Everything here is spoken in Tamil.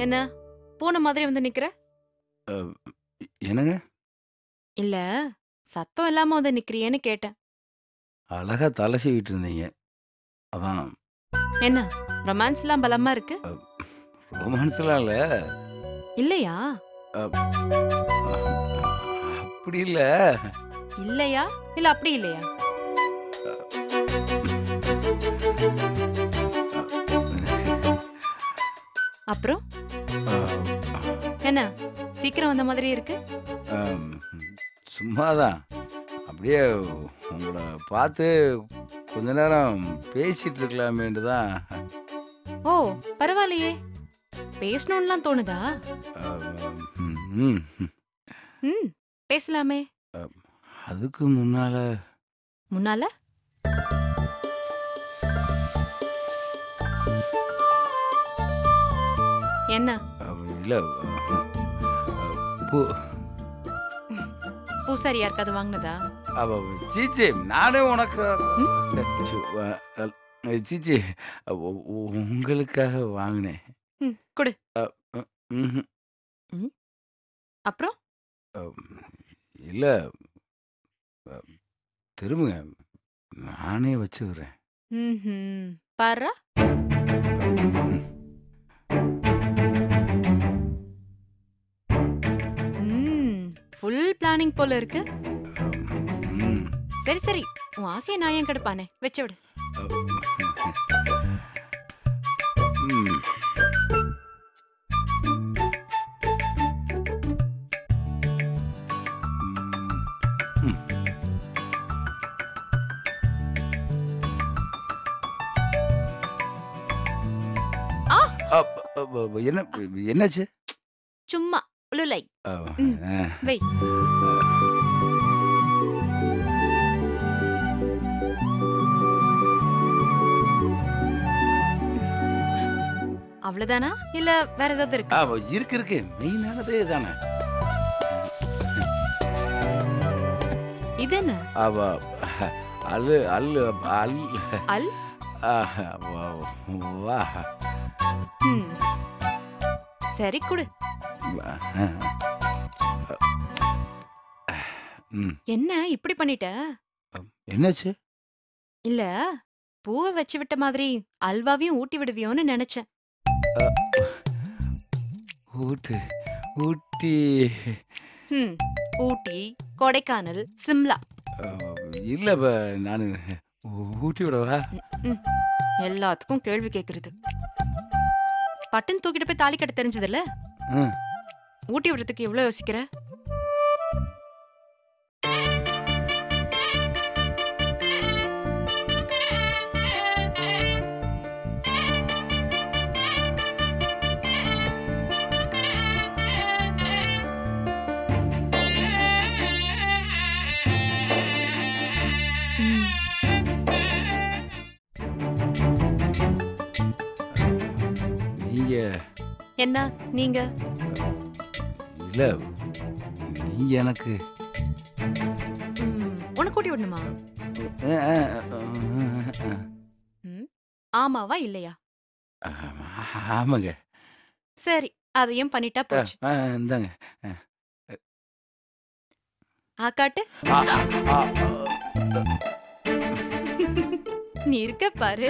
என்ன பூனை மாதிரி வந்து நிக்கிற? அ என்னங்க? இல்ல, சத்தம் இல்லாம வந்து நிக்கிறியேன்னு கேட்டேன். அழகா தல சீவிட்டு இருந்தீங்க. அதான். என்ன ரொமான்ஸ்லாம் பலமா இருக்கு? அ ரொமான்ஸ்லாம் இல்ல. இல்லையா? அ அப்படி இல்ல. இல்லையா? இல்ல அப்படி இல்லையா? அப்புறம் அ என்ன சீக்கிரம் வந்த மாதிரி இருக்கு? அம் சும்மா தான். அப்படியே உங்கள பார்த்து கொஞ்ச நேரம் பேசிட்டு இருக்கலாமேன்ட்டு தான். ஓ, பரவாயில்லையே. பேசணும்லாம் தோணுதா? ம், ம். ம், பேசலாமே. அதுக்கு முன்னால முன்னால? என்ன? இல்ல பூ பூசாரி யாருக்காவது வாங்குனதா? அவ சீச்சி நானே உனக்கு ம், சு சீச்சி உங்களுக்காக வாங்கினேன். ம், குடு. அ அ ம்ஹ்ம். ம், அப்புறம்? அம் இல்ல அ திரும்புங்க. நானே வச்சுக்கிறேன். ம்ஹ்ம். பார்றா. ம், ஃபுல் பிளானிங் போல இருக்கு. ம். சரி சரி, உன் ஆசைய நான் ஏன் கெடுப்பானே, வச்சு விடு. ம். ம். ஆ, அப் என்ன என்னாச்சு? சும்மா உளுலை. அ ம், அ வை. அவ்வளவுதானா? இல்ல வேற ஏதாவது இருக்கா? இருக்கு இருக்கு. மெயினானதே இதானே. இது என்ன? அவ அல்லு அல்லு அல் அல்? ஆஹ், வா ம், சரி குடு. ம். என்ன இப்படி பண்ணிட்ட? என்னாச்சு? இல்ல, பூவ வச்சு விட்ட மாதிரி அல்வாவையும் ஊட்டி விடுவியோன்னு நெனச்சேன். அ ஊட்டு ஊட்டி ம், ஊட்டி, கொடைக்கானல், சிம்லா. அ இல்ல நானு ஊட்டி விடவா? ம், எல்லாத்துக்கும் கேள்வி கேக்குறது. பட்டுன்னு தூக்கிட்டு போய் தாலி கட்ட தெரிஞ்சதில்ல? ம். ஊட்டி விடுறதுக்கு எவ்வளவு யோசிக்கிற? ம், நீங்க என்ன நீங்க? இல்ல நீங்க எனக்கு உனக்கு ஊட்டி விடணுமா? அ அ அ ம், ஆமாவா இல்லையா? அ ஆமாங்க. சரி, அதையும் பண்ணிட்டா போச்சு. இந்தாங்க. காட்டு. ஆ ஆ நீ இருக்க பாரு.